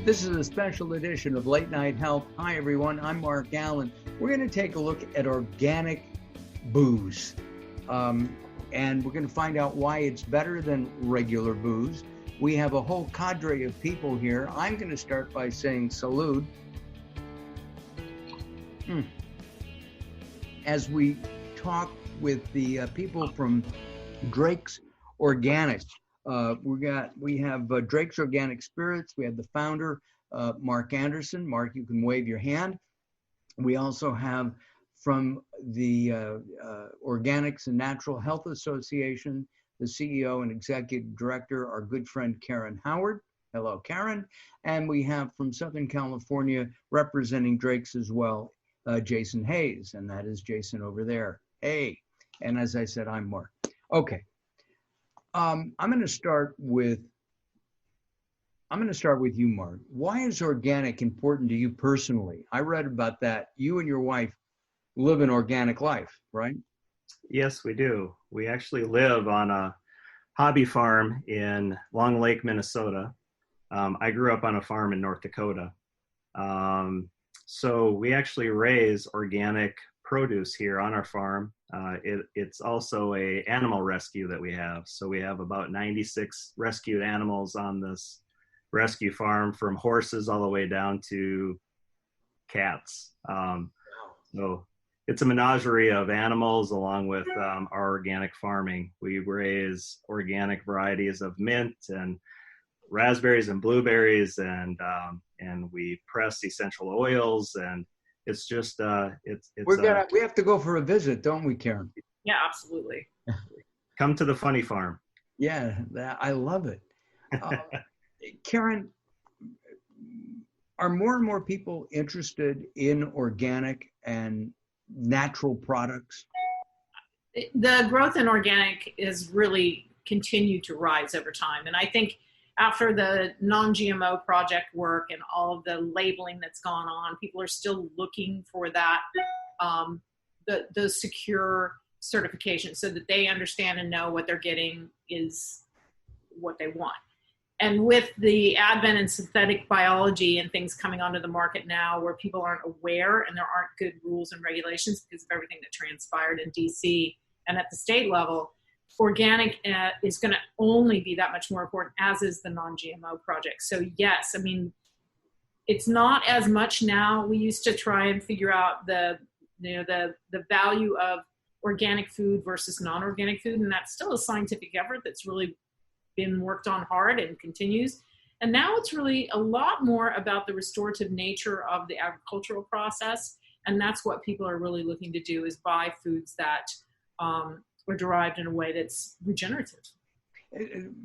This is a special edition of Late Night Health. Hi, everyone. I'm Mark Allen. We're going to take a look at organic booze. And we're going to find out why it's better than regular booze. We have a whole cadre of people here. I'm going to start by saying salud. As we talk with the people from Drake's Organic. We have Drake's Organic Spirits. We have the founder, Mark Anderson. Mark, you can wave your hand. We also have from the Organics and Natural Health Association, the CEO and Executive Director, our good friend Karen Howard. Hello, Karen. And we have from Southern California, representing Drake's as well, Jason Hayes, and that is Jason over there. Hey, and as I said, I'm Mark. Okay. I'm going to start with you, Mark. Why is organic important to you personally? I read about that. You and your wife live an organic life, right? Yes, we do. We actually live on a hobby farm in Long Lake, Minnesota. I grew up on a farm in North Dakota. So we actually raise organic produce here on our farm. It's also a animal rescue that we have. So we have about 96 rescued animals on this rescue farm, from horses all the way down to cats. So it's a menagerie of animals along with our organic farming. We raise organic varieties of mint and raspberries and blueberries, and we press essential oils, and it's just we have to go for a visit, don't we, Karen? Yeah, absolutely. Come to the funny farm. Yeah, I love it. Karen, are more and more people interested in organic and natural products? The growth in organic is really continued to rise over time. And I think after the non-GMO project work and all of the labeling that's gone on, people are still looking for that, the secure certification, so that they understand and know what they're getting is what they want. And with the advent in synthetic biology and things coming onto the market now where people aren't aware and there aren't good rules and regulations because of everything that transpired in DC and at the state level, organic is going to only be that much more important, as is the non-GMO project. So yes, I mean, it's not as much now. We used to try and figure out the value of organic food versus non-organic food, and that's still a scientific effort that's really been worked on hard and continues. And now it's really a lot more about the restorative nature of the agricultural process, and that's what people are really looking to do, is buy foods that are derived in a way that's regenerative.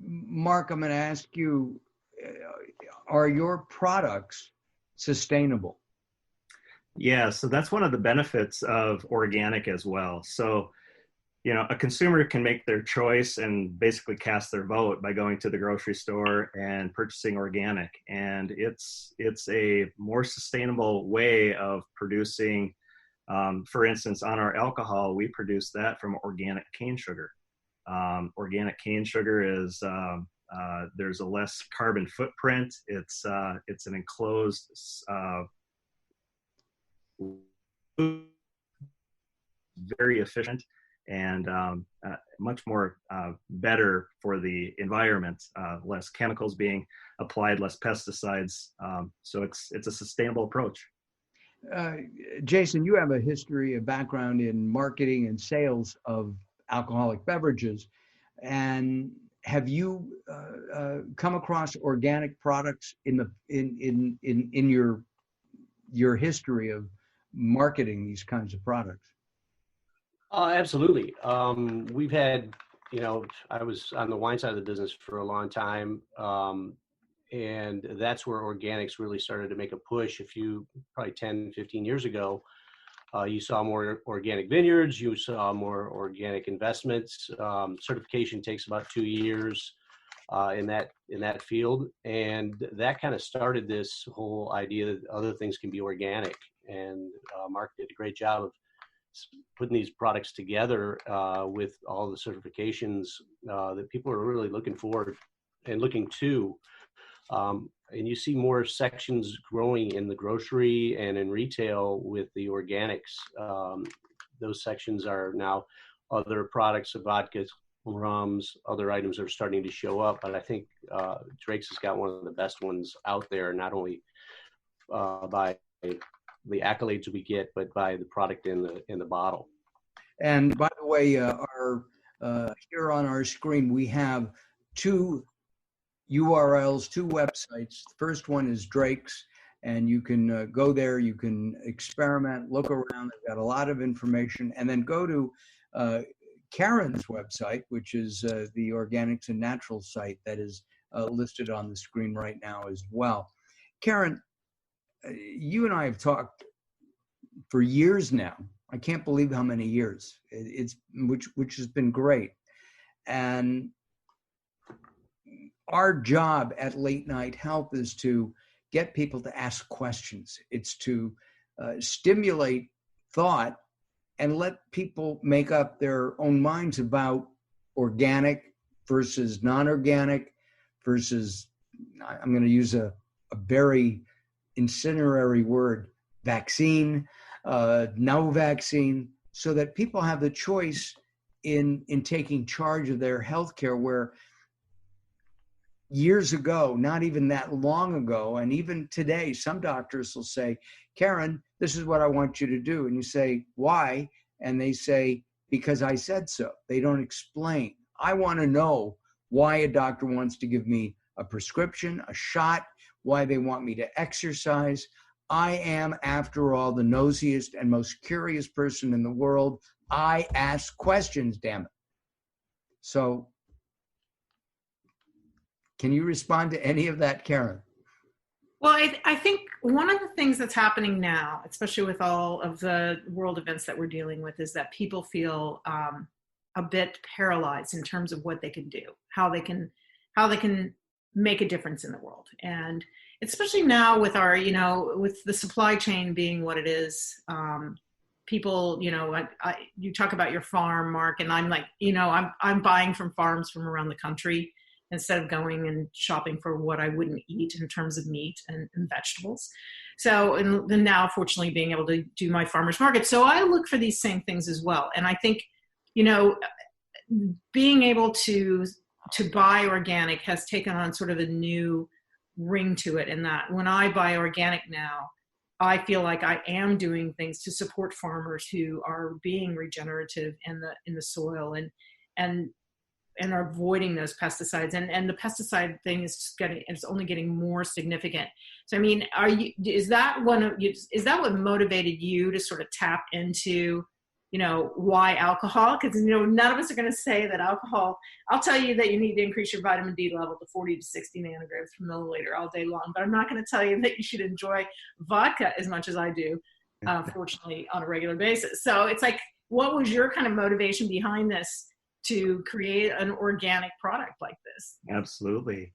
Mark, I'm going to ask you, are your products sustainable? Yeah, so that's one of the benefits of organic as well. So, a consumer can make their choice and basically cast their vote by going to the grocery store and purchasing organic. And it's a more sustainable way of producing. For instance, on our alcohol, we produce that from organic cane sugar. Organic cane sugar is there's a less carbon footprint. It's an enclosed very efficient and much more better for the environment. Less chemicals being applied, less pesticides. So it's a sustainable approach. Jason, you have a background in marketing and sales of alcoholic beverages, and have you come across organic products in your history of marketing these kinds of products? Absolutely. We've had, I was on the wine side of the business for a long time. And that's where organics really started to make a push probably 10, 15 years ago. You saw more organic vineyards, you saw more organic investments. Certification takes about 2 years in that field. And that kind of started this whole idea that other things can be organic. And Mark did a great job of putting these products together with all the certifications that people are really looking forward and looking to And you see more sections growing in the grocery and in retail with the organics. Those sections are now other products of vodkas, rums, other items are starting to show up. But I think Drake's has got one of the best ones out there, not only by the accolades we get, but by the product in the bottle. And by the way, here on our screen, we have two URLs, two websites. The first one is Drake's, and you can go there, you can experiment, look around. They've got a lot of information. And then go to Karen's website, which is the Organics and Naturals site that is listed on the screen right now as well. Karen, you and I have talked for years now. I can't believe how many years, which has been great. And our job at Late Night Health is to get people to ask questions. It's to stimulate thought and let people make up their own minds about organic versus non-organic versus, I'm going to use a very incendiary word, vaccine, no vaccine, so that people have the choice in taking charge of their healthcare, where years ago, not even that long ago, and even today, some doctors will say, Karen, this is what I want you to do. And you say, why? And they say, because I said so. They don't explain. I want to know why a doctor wants to give me a prescription, a shot, why they want me to exercise. I am, after all, the nosiest and most curious person in the world. I ask questions, damn it. So, can you respond to any of that, Karen? Well, I think one of the things that's happening now, especially with all of the world events that we're dealing with, is that people feel a bit paralyzed in terms of what they can do, how they can make a difference in the world. And especially now with our, with the supply chain being what it is, people, you talk about your farm, Mark, and I'm like, I'm buying from farms from around the country instead of going and shopping for what I wouldn't eat in terms of meat and vegetables. So, and now fortunately being able to do my farmer's market. So I look for these same things as well. And I think, being able to buy organic has taken on sort of a new ring to it, in that when I buy organic now, I feel like I am doing things to support farmers who are being regenerative in the soil and are avoiding those pesticides. And the pesticide thing is only getting more significant. So, I mean, is that what motivated you to sort of tap into, why alcohol? Because, none of us are going to say that alcohol, I'll tell you that you need to increase your vitamin D level to 40 to 60 nanograms per milliliter all day long, but I'm not going to tell you that you should enjoy vodka as much as I do, fortunately, on a regular basis. So it's like, what was your kind of motivation behind this to create an organic product like this? Absolutely.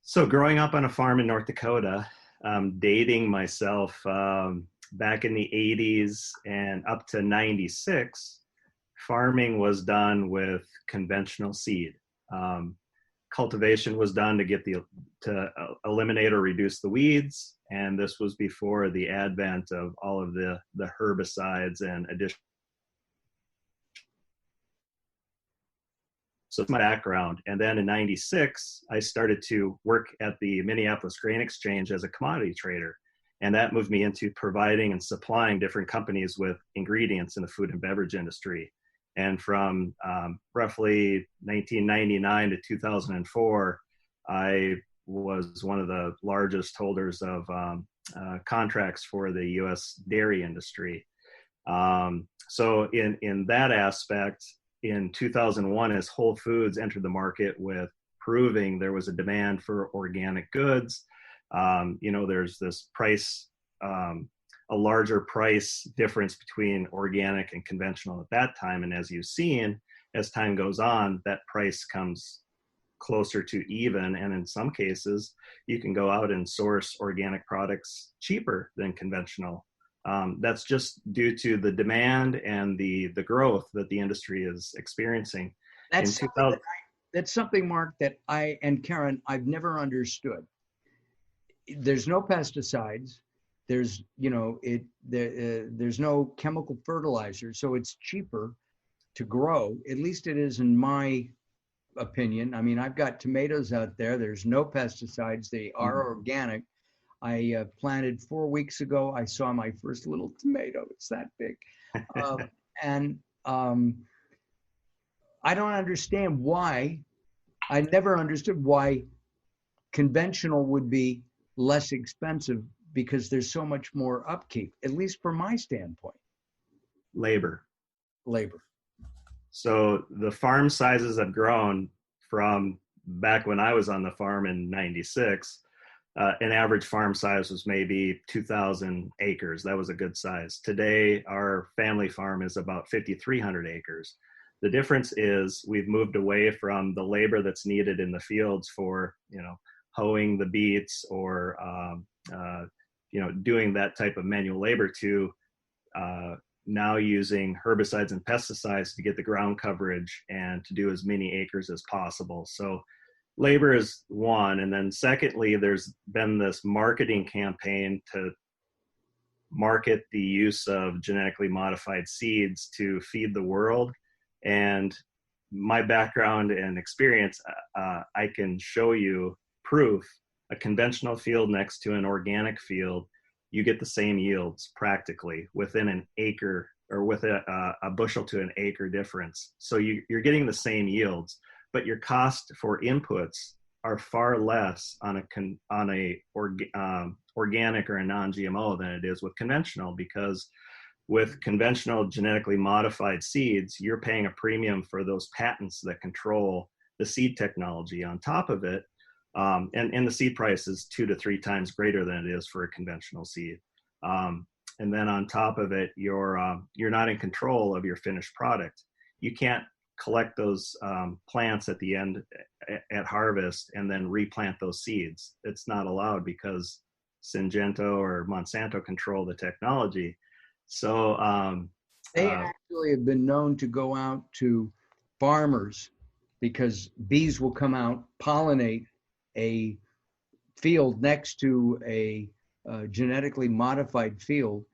So growing up on a farm in North Dakota, dating myself, back in the 80s and up to 96, farming was done with conventional seed. Cultivation was done to eliminate or reduce the weeds, and this was before the advent of all of the herbicides and additional. So that's my background. And then in 96, I started to work at the Minneapolis Grain Exchange as a commodity trader. And that moved me into providing and supplying different companies with ingredients in the food and beverage industry. And from roughly 1999 to 2004, I was one of the largest holders of contracts for the U.S. dairy industry. So in that aspect, in 2001, as Whole Foods entered the market with proving there was a demand for organic goods, there's this price, a larger price difference between organic and conventional at that time. And as you've seen, as time goes on, that price comes closer to even. And in some cases, you can go out and source organic products cheaper than conventional. That's just due to the demand and the growth that the industry is experiencing. That's something, Mark, that I and Karen, I've never understood. there's no pesticides. There's, there's no chemical fertilizer, so it's cheaper to grow. At least it is in my opinion. I mean, I've got tomatoes out there. There's no pesticides. They are organic. I planted 4 weeks ago. I saw my first little tomato. It's that big. And I don't understand why. I never understood why conventional would be less expensive, because there's so much more upkeep, at least from my standpoint. Labor. So the farm sizes have grown from back when I was on the farm in 96. An average farm size was maybe 2,000 acres. That was a good size. Today, our family farm is about 5,300 acres. The difference is we've moved away from the labor that's needed in the fields for, hoeing the beets or, doing that type of manual labor to now using herbicides and pesticides to get the ground coverage and to do as many acres as possible. So labor is one. And then secondly, there's been this marketing campaign to market the use of genetically modified seeds to feed the world. And my background and experience, I can show you proof. A conventional field next to an organic field, you get the same yields practically within an acre, or with a bushel to an acre difference. So you're getting the same yields, but your cost for inputs are far less on a organic or a non-GMO than it is with conventional, because with conventional genetically modified seeds, you're paying a premium for those patents that control the seed technology on top of it. And the seed price is 2 to 3 times greater than it is for a conventional seed. And then on top of it, you're not in control of your finished product. You can't collect those plants at the end at harvest and then replant those seeds. It's not allowed because Syngenta or Monsanto control the technology. So they actually have been known to go out to farmers, because bees will come out, pollinate a field next to a genetically modified field,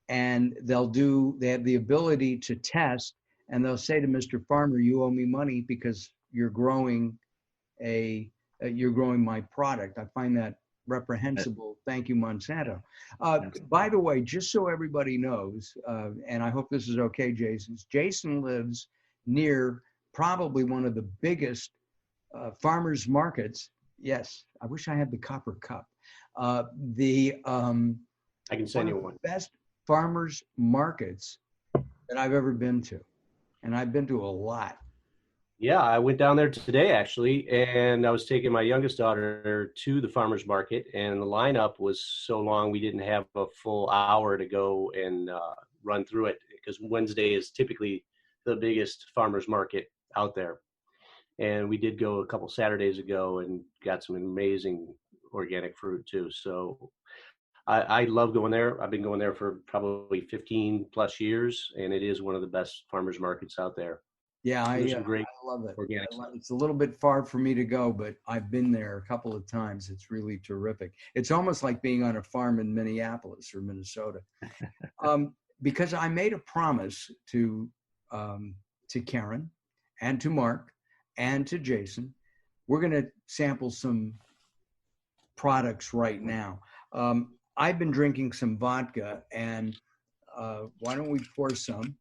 and they have the ability to test, and they'll say to Mr. Farmer, you owe me money because you're growing my product. I find that reprehensible. Thank you, Monsanto. By the way, just so everybody knows, and I hope this is okay, Jason lives near probably one of the biggest farmers markets. Yes, I wish I had the copper cup. I can send you one. Best farmers markets that I've ever been to, and I've been to a lot. Yeah, I went down there today actually, and I was taking my youngest daughter to the farmers market, and the lineup was so long we didn't have a full hour to go and run through it, because Wednesday is typically the biggest farmers market out there. And we did go a couple Saturdays ago and got some amazing organic fruit too. So I love going there. I've been going there for probably 15 plus years, and it is one of the best farmers markets out there. Yeah, I love it. It's a little bit far for me to go, but I've been there a couple of times. It's really terrific. It's almost like being on a farm in Minneapolis or Minnesota. Because I made a promise to Karen and to Mark and to Jason. We're going to sample some products right now. I've been drinking some vodka, and why don't we pour some?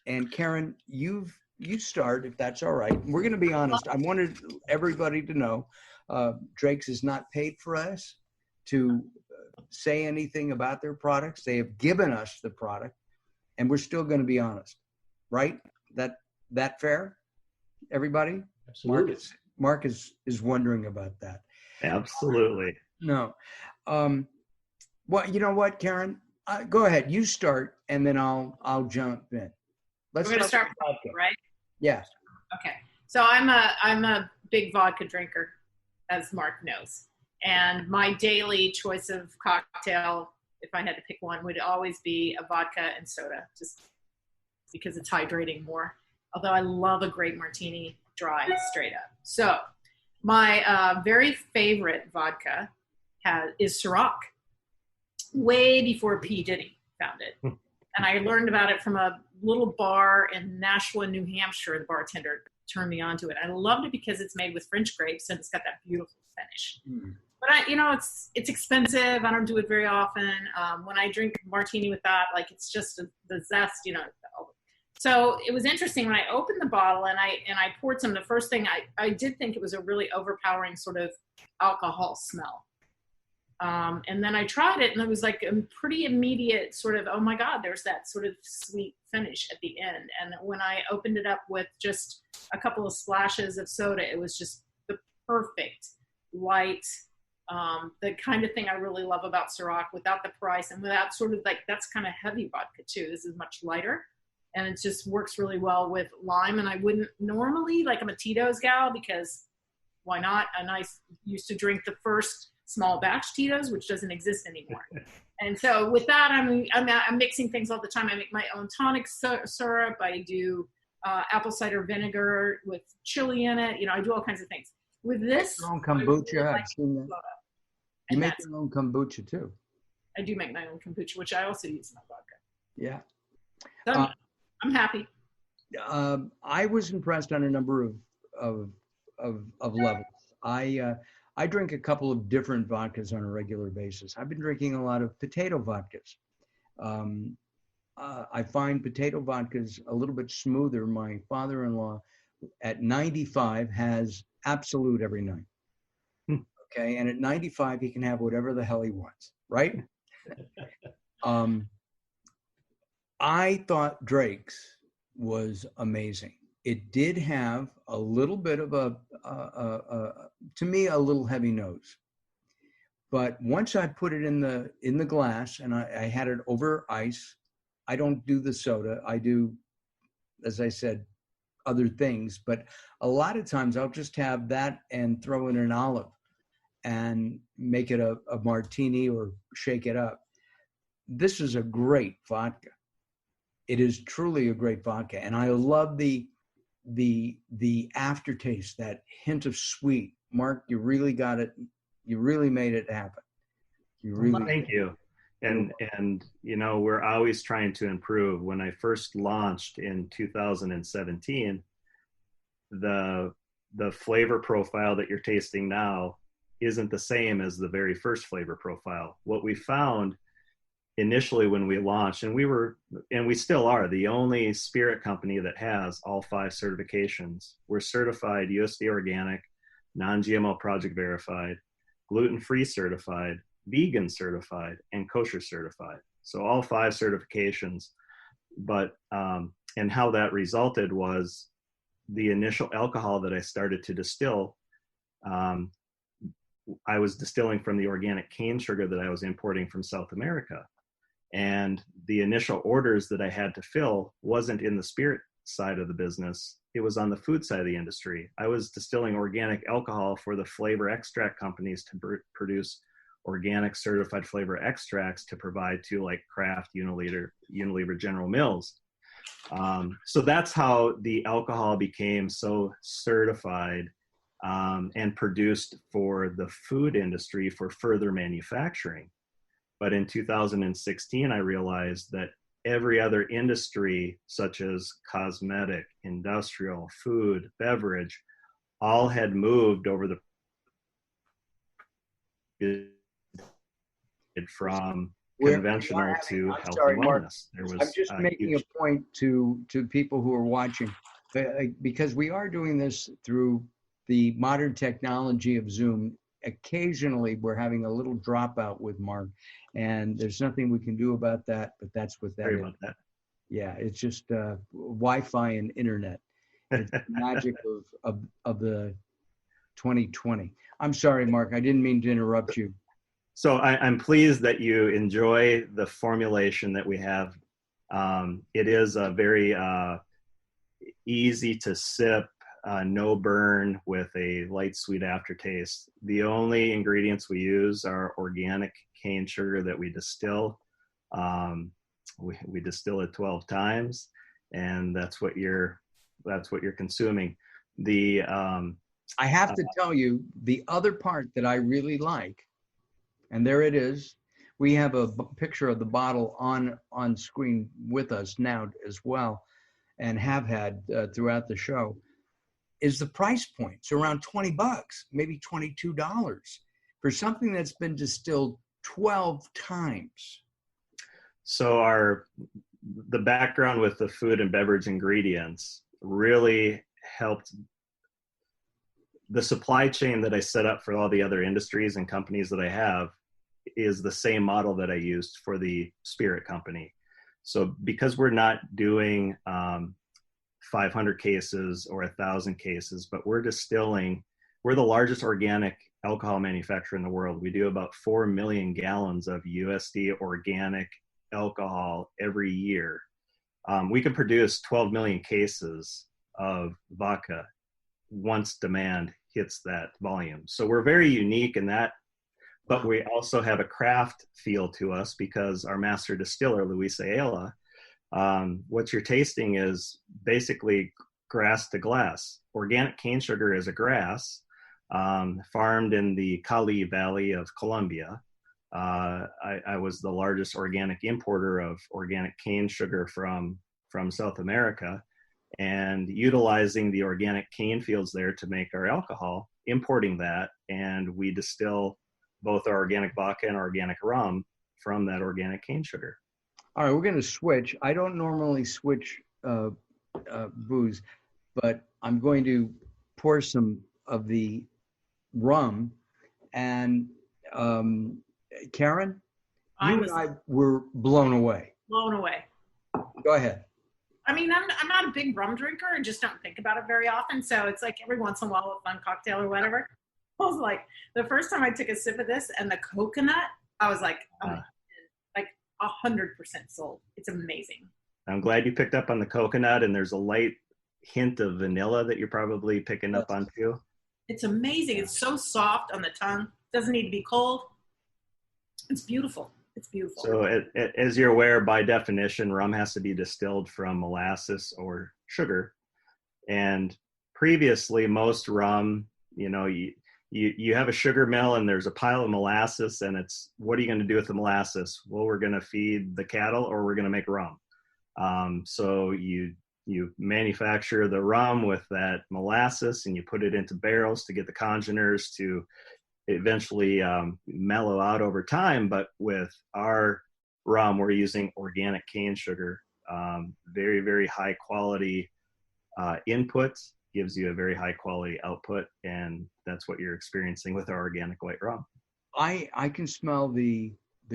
And Karen, you start, if that's all right. We're going to be honest. I wanted everybody to know Drake's is not paid for us to say anything about their products. They have given us the product, and we're still going to be honest, right? That fair? Everybody? Absolutely. Mark is wondering about that. Absolutely. No. Well, you know what, Karen? Go ahead. You start, and then I'll jump in. We're going to start with vodka, right? Yeah. Okay. So I'm a big vodka drinker, as Mark knows, and my daily choice of cocktail, if I had to pick one, would always be a vodka and soda, just because it's hydrating more. Although I love a great martini dry, straight up. So my very favorite vodka is Ciroc, way before P. Diddy found it. And I learned about it from a little bar in Nashua, New Hampshire. The bartender turned me on to it. I loved it because it's made with French grapes and it's got that beautiful finish. But it's expensive. I don't do it very often. When I drink martini with that, like it's just the zest, So it was interesting when I opened the bottle and I poured some. The first thing I did think it was a really overpowering sort of alcohol smell. And then I tried it and it was like a pretty immediate sort of, oh my God, there's that sort of sweet finish at the end. And when I opened it up with just a couple of splashes of soda, it was just the perfect light, the kind of thing I really love about Ciroc without the price and without sort of like, that's kind of heavy vodka too. This is much lighter and it just works really well with lime. And I wouldn't normally, like I'm a Tito's gal because why not? And I used to drink the first small batch Tito's, which doesn't exist anymore. And so with that, I'm mixing things all the time. I make my own tonic syrup. I do apple cider vinegar with chili in it. I do all kinds of things. With this, your own kombucha. I've seen that. You make your own kombucha too. I do make my own kombucha, which I also use in my vodka. Yeah. So I'm happy. I was impressed on a number of levels. I drink a couple of different vodkas on a regular basis. I've been drinking a lot of potato vodkas. I find potato vodkas a little bit smoother. My father-in-law at 95 has Absolute every night. Okay, and at 95 he can have whatever the hell he wants, right? I thought Drake's was amazing. It did have a little bit of to me, a little heavy nose. But once I put it in the glass and I had it over ice, I don't do the soda. I do, as I said, other things. But a lot of times I'll just have that and throw in an olive and make it a martini or shake it up. This is a great vodka. It is truly a great vodka. And I love the aftertaste, that hint of sweet. Mark, you really got it. You really made it happen. You really. Thank you. And we're always trying to improve. When I first launched in 2017, the flavor profile that you're tasting now isn't the same as the very first flavor profile. What we found initially when we launched, and we still are the only spirit company that has all 5 certifications. We're certified USDA organic, non-GMO project verified, gluten-free certified, vegan certified, and kosher certified. So all 5 certifications. But and how that resulted was the initial alcohol that I started to distill, I was distilling from the organic cane sugar that I was importing from South America. And the initial orders that I had to fill wasn't in the spirit side of the business. It was on the food side of the industry. I was distilling organic alcohol for the flavor extract companies to produce organic certified flavor extracts to provide to like Kraft, Unilever, General Mills. So that's how the alcohol became so certified and produced for the food industry for further manufacturing. But in 2016, I realized that every other industry, such as cosmetic, industrial, food, beverage, all had moved over from conventional to healthy wellness. I'm just making a point to people who are watching, because we are doing this through the modern technology of Zoom. Occasionally, we're having a little dropout with Mark, and there's nothing we can do about that, but that's what that Sorry is. about that. Yeah, it's just Wi-Fi and internet. It's the magic of the 2020. I'm sorry, Mark. I didn't mean to interrupt you. So I'm pleased that you enjoy the formulation that we have. It is a very easy to sip, no burn with a light sweet aftertaste. The only ingredients we use are organic cane sugar that we distill. We distill it 12 times, and that's what you're consuming. I have to tell you, the other part that I really like And there it is. We have a picture of the bottle on screen with us now as well, and have had throughout the show. Is the price point. It's around $20, maybe $22 for something that's been distilled 12 times. So the background with the food and beverage ingredients really helped. The supply chain that I set up for all the other industries and companies that I have is the same model that I used for the spirit company. So because we're not doing 500 cases or 1,000 cases, but we're distilling, we're the largest organic alcohol manufacturer in the world. We do about 4 million gallons of USDA organic alcohol every year. We can produce 12 million cases of vodka once demand hits that volume. So we're very unique in that, but we also have a craft feel to us because our master distiller, Luis Ayala, what you're tasting is basically grass to glass. Organic cane sugar is a grass farmed in the Cali Valley of Colombia. I was the largest organic importer of organic cane sugar from South America, and utilizing the organic cane fields there to make our alcohol, importing that, and we distill both our organic vodka and organic rum from that organic cane sugar. All right, we're going to switch. I don't normally switch booze, but I'm going to pour some of the rum. And Karen, you and I were blown away. Blown away. Go ahead. I mean, I'm not a big rum drinker. I just don't think about it very often. So it's like every once in a while a fun cocktail or whatever. I was like, the first time I took a sip of this and the coconut, I was like, like 100% sold. It's amazing. I'm glad you picked up on the coconut, and there's a light hint of vanilla that you're probably picking up on too. It's amazing. It's so soft on the tongue. Doesn't need to be cold. It's beautiful. It's beautiful. So as you're aware, by definition, rum has to be distilled from molasses or sugar. And previously, most rum, you have a sugar mill and there's a pile of molasses, and it's, what are you going to do with the molasses? Well, we're going to feed the cattle, or we're going to make rum. So you manufacture the rum with that molasses, and you put it into barrels to get the congeners to eventually mellow out over time. But with our rum, we're using organic cane sugar. Very, very high quality input gives you a very high quality output, and that's what you're experiencing with our organic white rum. I can smell the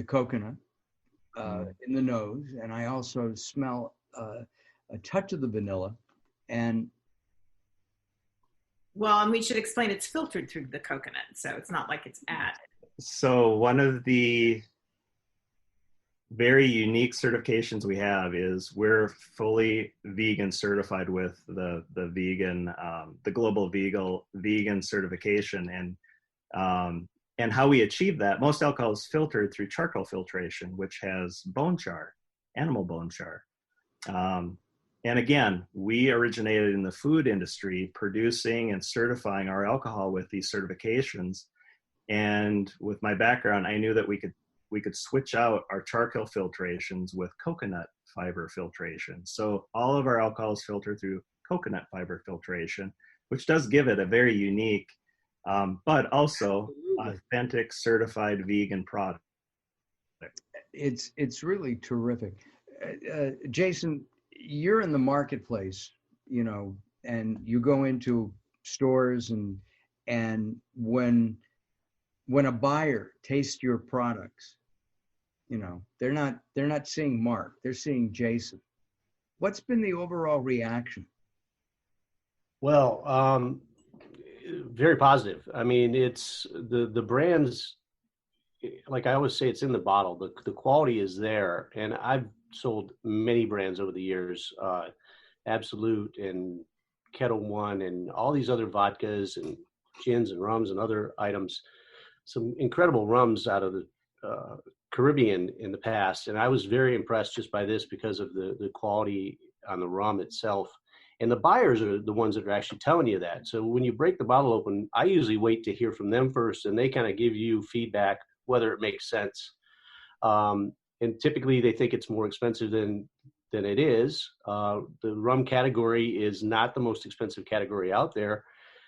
coconut in the nose, and I also smell a touch of the vanilla. And well, and we should explain it's filtered through the coconut, so it's not like it's added. So one of the very unique certifications we have is we're fully vegan certified with the vegan, the global vegan certification. And how we achieve that, most alcohol is filtered through charcoal filtration, which has bone char, animal bone char. And again, we originated in the food industry, producing and certifying our alcohol with these certifications. And with my background, I knew that we could switch out our charcoal filtrations with coconut fiber filtration. So all of our alcohols filter through coconut fiber filtration, which does give it a very unique, but also authentic, certified vegan product. It's really terrific. Jason, you're in the marketplace, and you go into stores, and when a buyer tastes your products, they're not seeing Mark, they're seeing Jason. What's been the overall reaction? Well, very positive. I mean, it's the brands, like I always say, it's in the bottle. The quality is there, and I've sold many brands over the years, Absolute and Kettle One and all these other vodkas and gins and rums and other items. Some incredible rums out of the Caribbean in the past. And I was very impressed just by this because of the quality on the rum itself. And the buyers are the ones that are actually telling you that. So when you break the bottle open, I usually wait to hear from them first, and they kind of give you feedback whether it makes sense. And typically they think it's more expensive than it is. The rum category is not the most expensive category out there.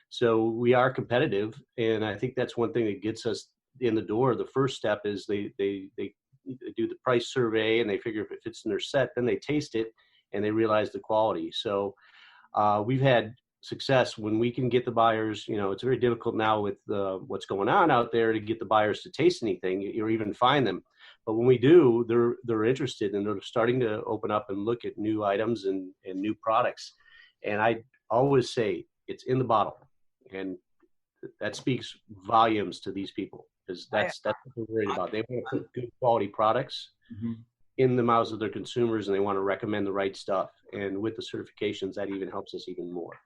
So we are competitive. And I think that's one thing that gets us in the door. The first step is they do the price survey and they figure if it fits in their set, then they taste it and they realize the quality. So we've had success when we can get the buyers. It's very difficult now with what's going on out there to get the buyers to taste anything or even find them. But when we do, they're interested and they're starting to open up and look at new items and new products. And I always say it's in the bottle, and that speaks volumes to these people, because that's what they're worried about. They want to put good quality products in the mouths of their consumers, and they want to recommend the right stuff. And with the certifications, that even helps us even more.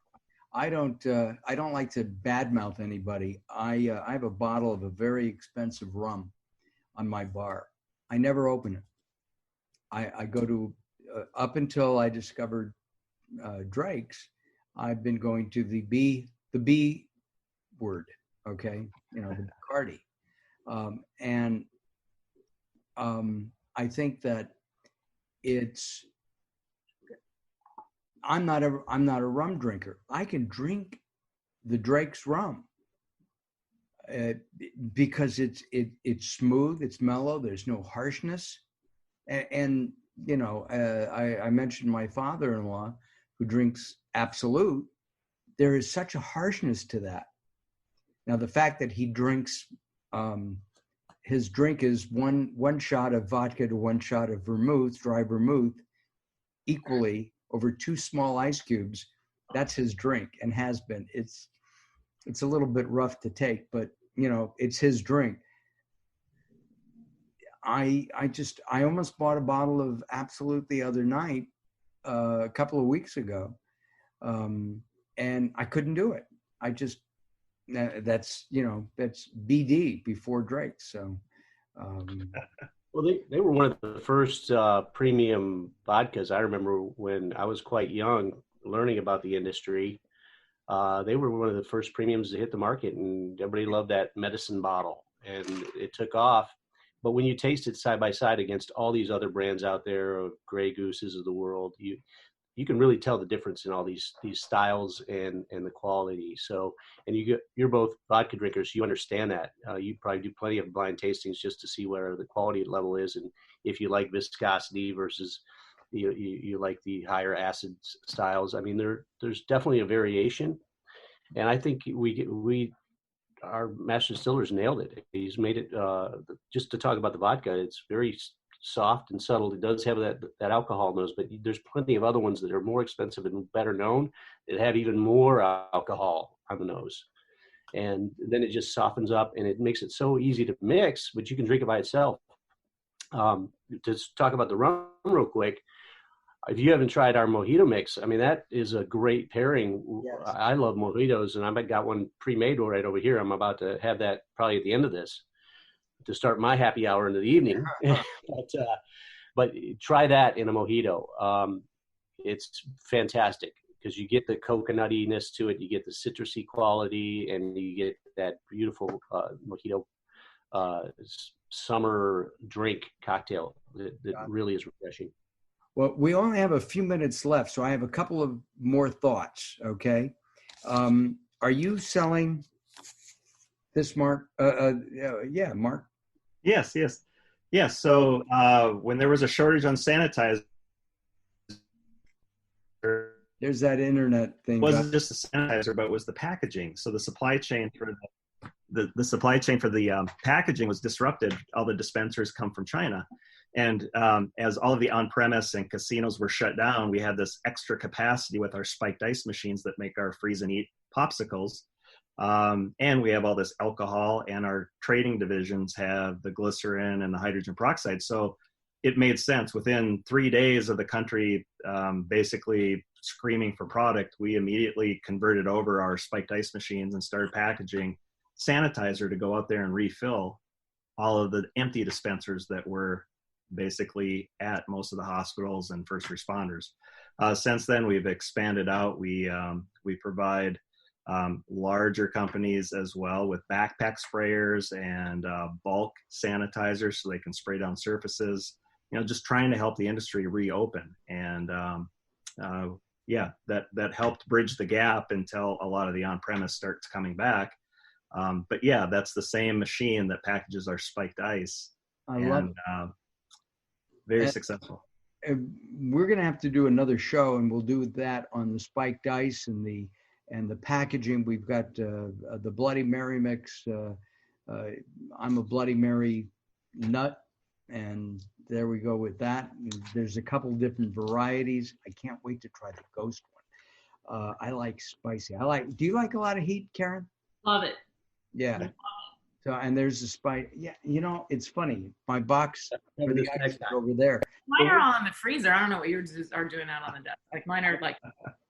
I don't like to badmouth anybody. I have a bottle of a very expensive rum on my bar. I never open it. I go to up until I discovered Drake's, I've been going to the B word, okay, the Bacardi, and I think that I'm not a rum drinker. I can drink the Drake's rum because it's smooth, it's mellow, there's no harshness, and I mentioned my father-in-law who drinks Absolute. There is such a harshness to that. Now the fact that he drinks, his drink is one shot of vodka to one shot of vermouth, dry vermouth, equally over 2 small ice cubes. That's his drink and has been. It's a little bit rough to take, but it's his drink. I almost bought a bottle of Absolute the other night, a couple of weeks ago, and I couldn't do it. That's BD before Drake. So, well, they were one of the first premium vodkas. I remember when I was quite young, learning about the industry. They were one of the first premiums to hit the market, and everybody loved that medicine bottle, and it took off. But when you taste it side by side against all these other brands out there, of Grey Gooses of the world, you can really tell the difference in all these styles and the quality. So, and you're both vodka drinkers, you understand that. You probably do plenty of blind tastings just to see where the quality level is, and if you like viscosity versus you like the higher acid styles. I mean, there's definitely a variation, and I think our master distillers nailed it. He's made it, just to talk about the vodka, it's very soft and subtle. It does have that alcohol nose, but there's plenty of other ones that are more expensive and better known that have even more alcohol on the nose. And then it just softens up and it makes it so easy to mix, but you can drink it by itself. To talk about the rum real quick, if you haven't tried our mojito mix, I mean, that is a great pairing. Yes. I love mojitos, and I've got one pre-made right over here. I'm about to have that probably at the end of this to start my happy hour in the evening. But try that in a mojito. It's fantastic because you get the coconuttiness to it, you get the citrusy quality, and you get that beautiful mojito summer drink cocktail that really is refreshing. Well, we only have a few minutes left, so I have a couple of more thoughts, okay? Are you selling this, Mark? Yeah, Mark? Yes. So when there was a shortage on sanitizer, there's that internet thing. It wasn't just the sanitizer, but it was the packaging. So the supply chain for the supply chain for the packaging was disrupted. All the dispensers come from China. And as all of the on-premise and casinos were shut down, we had this extra capacity with our spiked ice machines that make our freeze and eat popsicles. And we have all this alcohol, and our trading divisions have the glycerin and the hydrogen peroxide. So it made sense. Within 3 days of the country basically screaming for product, we immediately converted over our spiked ice machines and started packaging sanitizer to go out there and refill all of the empty dispensers that were basically at most of the hospitals and first responders. Since then, we've expanded out. We provide larger companies as well with backpack sprayers and bulk sanitizers so they can spray down surfaces, just trying to help the industry reopen. And yeah, that helped bridge the gap until a lot of the on-premise starts coming back. But yeah, that's the same machine that packages our spiked ice. I love it. Very successful. We're going to have to do another show, and we'll do that on the spiked ice and the packaging. We've got the Bloody Mary mix. I'm a Bloody Mary nut, and there we go with that. There's a couple different varieties. I can't wait to try the ghost one. I like spicy. Do you like a lot of heat, Karen? Love it. Yeah. So, and there's a spice. Yeah, it's funny. My box for the ice is over there. Mine are all in the freezer. I don't know what yours are doing out on the desk. Like mine are like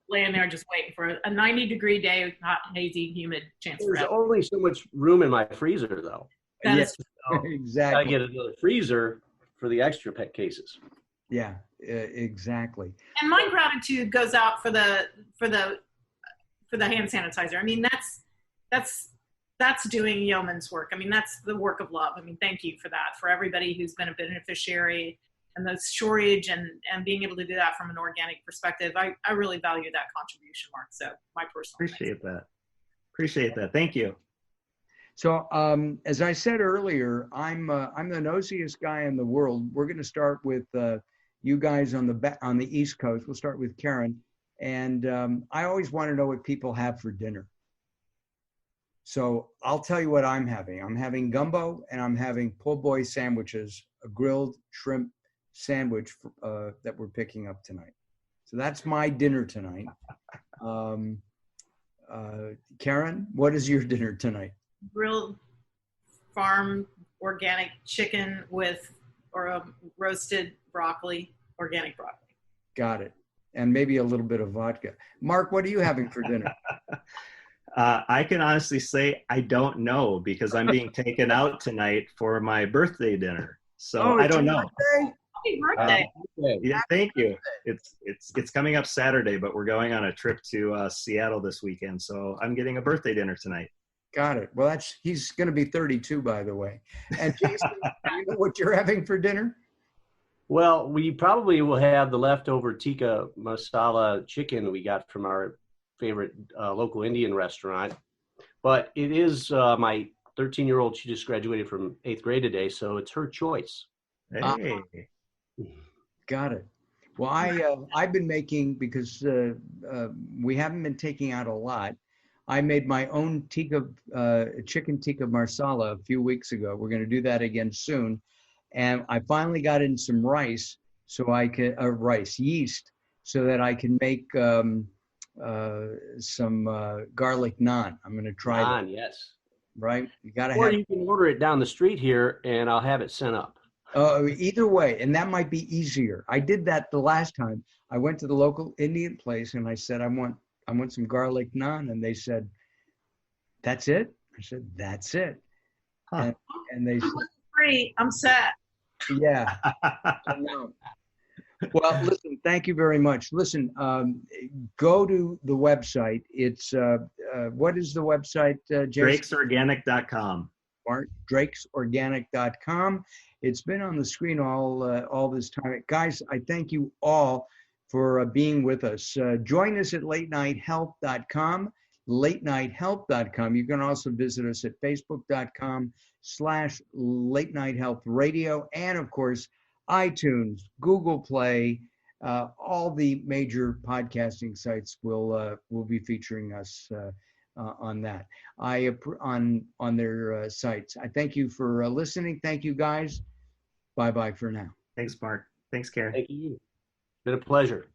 laying there just waiting for a 90-degree day, hot, hazy, humid chance. There's only so much room in my freezer, though. Yes, exactly. I get another freezer for the extra pet cases. Yeah, exactly. And my gratitude goes out for the hand sanitizer. I mean, that's doing yeoman's work. I mean, that's the work of love. I mean, thank you for that, for everybody who's been a beneficiary and the shortage and being able to do that from an organic perspective. I really value that contribution, Mark. So my personal Appreciate that. Thank you. So as I said earlier, I'm the nosiest guy in the world. We're going to start with you guys on the East Coast. We'll start with Karen. And I always want to know what people have for dinner. So I'll tell you what I'm having. I'm having gumbo, and I'm having po' boy sandwiches, a grilled shrimp sandwich that we're picking up tonight. So that's my dinner tonight. Karen, what is your dinner tonight? Grilled farm organic chicken or a roasted broccoli, organic broccoli. Got it. And maybe a little bit of vodka. Mark, what are you having for dinner? I can honestly say I don't know, because I'm being taken out tonight for my birthday dinner. So I don't know. Happy birthday! Yeah, thank you. It's coming up Saturday, but we're going on a trip to Seattle this weekend, so I'm getting a birthday dinner tonight. Got it. Well, he's going to be 32, by the way. And Jason, do you know what you're having for dinner? Well, we probably will have the leftover tikka masala chicken we got from our favorite local Indian restaurant. But it is my 13-year-old. She just graduated from 8th grade today, so it's her choice. Hey. Got it. Well, I've been making, because we haven't been taking out a lot, I made my own chicken tikka marsala a few weeks ago. We're going to do that again soon. And I finally got in some rice, so I could rice yeast, so that I can make some garlic naan. I'm going to try Naan, that. yes. Right? You got to Or have. you can order it down the street here, and I'll have it sent up. Either way, and that might be easier. I did that the last time. I went to the local Indian place, and I said, I want some garlic naan, and they said, "That's it." I said, "That's it." Huh. And they said, Free. I'm set. "Yeah." I know. Well, listen, thank you very much. Listen, go to the website. It's what is the website, Jason? DrakesOrganic.com. DrakesOrganic.com. It's been on the screen all this time. Guys, I thank you all for being with us. Join us at latenighthealth.com, latenighthealth.com. You can also visit us at facebook.com/latenighthealthradio, and of course, iTunes, Google Play, all the major podcasting sites will be featuring us on that. On their sites. I thank you for listening. Thank you, guys. Bye-bye for now. Thanks, Mark. Thanks, Karen. Thank you. It's been a pleasure.